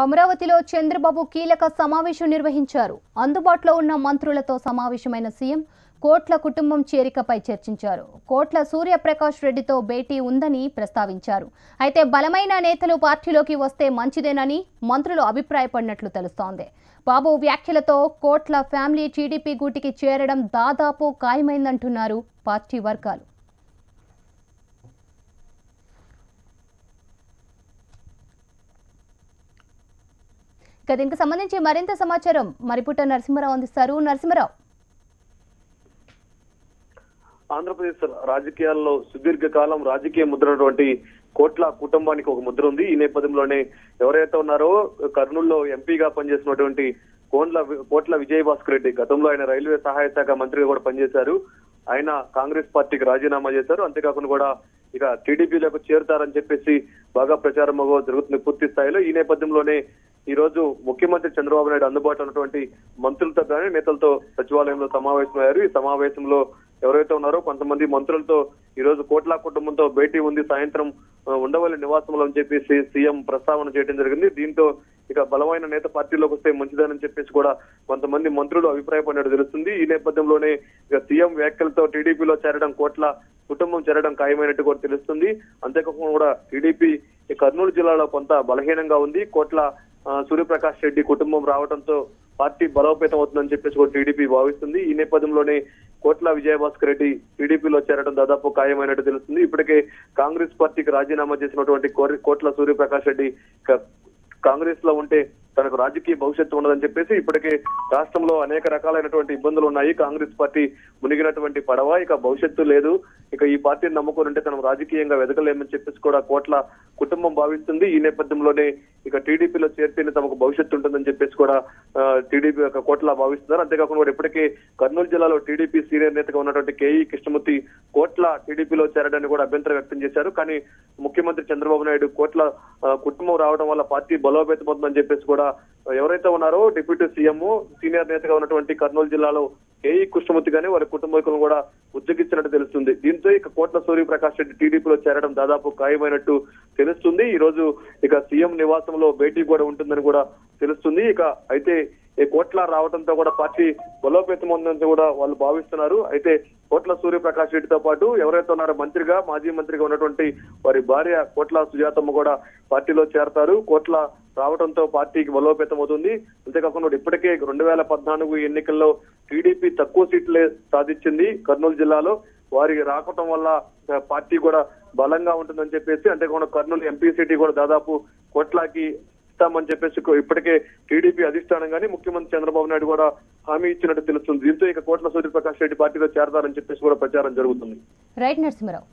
అమరావతిలో చంద్రబాబు కీలక సమావేశం నిర్వహించారు. అందుబాటులో ఉన్న మంత్రులతో సమావేశమైన సీఎం కోట్ల కుటుంబం చేరికపై చర్చించారు. కోట్ల సూర్యప్రకాష్ రెడ్డితో భేటీ ఉందని ప్రస్తావించారు. అయితే బలమైన నేతలు పార్టీలోకి వస్తే మంచిదేనని మంత్రులు అభిప్రాయపడినట్లు తెలుస్తోంది. బాబు వ్యాఖ్యలతో కోట్ల ఫ్యామిలీ టీడీపీ గూటికి చేరడం దాదాపు ఖాయమైందంటున్నారు పార్టీ వర్గాలు. దీనికి సంబంధించి మరింత సమాచారం మరిపుట్ట నరసింహరావు అందిస్తారు. నరసింహరావు, ఆంధ్రప్రదేశ్ రాజకీయాల్లో సుదీర్ఘకాలం రాజకీయ ముద్ర ఉన్నటువంటి కోట్ల కుటుంబానికి ఒక ముద్ర ఉంది. ఈ నేపథ్యంలోనే ఎవరైతే ఉన్నారో కర్నూలులో ఎంపీగా పనిచేసినటువంటి కోట్ల విజయభాస్కర్ రెడ్డి, గతంలో ఆయన రైల్వే సహాయ శాఖ మంత్రిగా కూడా పనిచేశారు. ఆయన కాంగ్రెస్ పార్టీకి రాజీనామా చేశారు. అంతేకాకుండా కూడా ఇక టీడీపీలోకి చేరుతారని చెప్పేసి బాగా ప్రచారం జరుగుతుంది పూర్తి స్థాయిలో. ఈ నేపథ్యంలోనే ఈ రోజు ముఖ్యమంత్రి చంద్రబాబు నాయుడు అందుబాటులో ఉన్నటువంటి మంత్రులతో కానీ నేతలతో సచివాలయంలో సమావేశమయ్యారు. ఈ సమావేశంలో ఎవరైతే ఉన్నారో కొంతమంది మంత్రులతో ఈ రోజు కోట్ల కుటుంబంతో భేటీ ఉంది, సాయంత్రం ఉండవల్లి నివాసంలో అని చెప్పేసి సీఎం ప్రస్తావన చేయడం జరిగింది. దీంతో ఇక బలమైన నేత పార్టీలోకి వస్తే మంచిదని చెప్పేసి కూడా కొంతమంది మంత్రులు అభిప్రాయపడినట్టు తెలుస్తుంది. ఈ నేపథ్యంలోనే ఇక సీఎం వ్యాఖ్యలతో టీడీపీలో చేరడం, కోట్ల కుటుంబం చేరడం ఖాయమైనట్టు కూడా తెలుస్తుంది. అంతేకాకుండా కూడా టీడీపీ కర్నూలు జిల్లాలో కొంత బలహీనంగా ఉంది. కోట్ల సూర్యప్రకాష్ రెడ్డి కుటుంబం రావడంతో పార్టీ బలోపేతం అవుతుందని చెప్పేసి కూడా టీడీపీ భావిస్తుంది. ఈ నేపథ్యంలోనే కోట్ల విజయభాస్కర్ రెడ్డి టీడీపీలో చేరడం దాదాపు ఖాయమైనట్టు తెలుస్తుంది. ఇప్పటికే కాంగ్రెస్ పార్టీకి రాజీనామా చేసినటువంటి కోట్ల సూర్యప్రకాష్ రెడ్డి కాంగ్రెస్ లో ఉంటే తనకు రాజకీయ భవిష్యత్తు ఉండదని చెప్పేసి ఇప్పటికే రాష్ట్రంలో అనేక రకాలైనటువంటి ఇబ్బందులు ఉన్నాయి. కాంగ్రెస్ పార్టీ మునిగినటువంటి పడవ, ఇక భవిష్యత్తు లేదు, ఇక ఈ పార్టీని నమ్ముకొని ఉంటే తనకు రాజకీయంగా వెదకలేమని చెప్పేసి కూడా కోట్ల కుటుంబం భావిస్తుంది. ఈ నేపథ్యంలోనే ఇక టీడీపీలో చేరితేనే తమకు భవిష్యత్తు ఉంటుందని చెప్పేసి కూడా టీడీపీ కోట్ల భావిస్తున్నారు. అంతేకాకుండా కూడా ఇప్పటికే కర్నూలు జిల్లాలో టీడీపీ సీనియర్ నేతగా ఉన్నటువంటి కేఈ కృష్ణమూర్తి కోట్ల టీడీపీలో చేరడాన్ని కూడా అభ్యంతరం వ్యక్తం చేశారు. కానీ ముఖ్యమంత్రి చంద్రబాబు నాయుడు కోట్ల కుటుంబం రావడం వల్ల పార్టీ బలోపేతమవుతుందని చెప్పేసి కూడా ఎవరైతే ఉన్నారో డిప్యూటీ సీఎం సీనియర్ నేతగా ఉన్నటువంటి కర్నూలు జిల్లాలో కేఈ కృష్ణమూర్తి గానీ వారి కుటుంబీకులను కూడా ఉద్యోగించినట్టు తెలుస్తుంది. దీంతో ఇక కోట్ల సూర్యప్రకాష్ రెడ్డి టీడీపీలో చేరడం దాదాపు ఖాయమైనట్టు తెలుస్తుంది. ఈ రోజు ఇక సీఎం నివాసంలో భేటీ కూడా ఉంటుందని కూడా తెలుస్తుంది. ఇక అయితే ఈ కోట్ల రావడంతో కూడా పార్టీ బలోపేతం ఉందని కూడా వాళ్ళు భావిస్తున్నారు. అయితే కోట్ల సూర్యప్రకాష్ రెడ్డితో పాటు ఎవరైతే ఉన్నారో మంత్రిగా మాజీ మంత్రిగా ఉన్నటువంటి వారి భార్య కోట్ల సుజాతమ్మ కూడా పార్టీలో చేరతారు. కోట్ల రావడంతో పార్టీకి బలోపేతం అవుతుంది. అంతేకాకుండా ఇప్పటికే 2014 ఎన్నికల్లో టీడీపీ తక్కువ సీట్లే సాధించింది కర్నూలు జిల్లాలో. వారికి రావటం వల్ల పార్టీ కూడా బలంగా ఉంటుందని చెప్పేసి, అంతేకాకుండా కర్నూలు ఎంపీ సీటీ కూడా దాదాపు కోట్లకి ఇస్తామని చెప్పేసి ఇప్పటికే టీడీపీ అధిష్టానం కానీ ముఖ్యమంత్రి చంద్రబాబు నాయుడు కూడా హామీ ఇచ్చినట్టు తెలుస్తుంది. దీంతో ఇక కోట్ల సూర్యప్రకాష్ రెడ్డి పార్టీలో చేరతారని చెప్పేసి కూడా ప్రచారం జరుగుతుంది. రైట్ నరసింహరావు.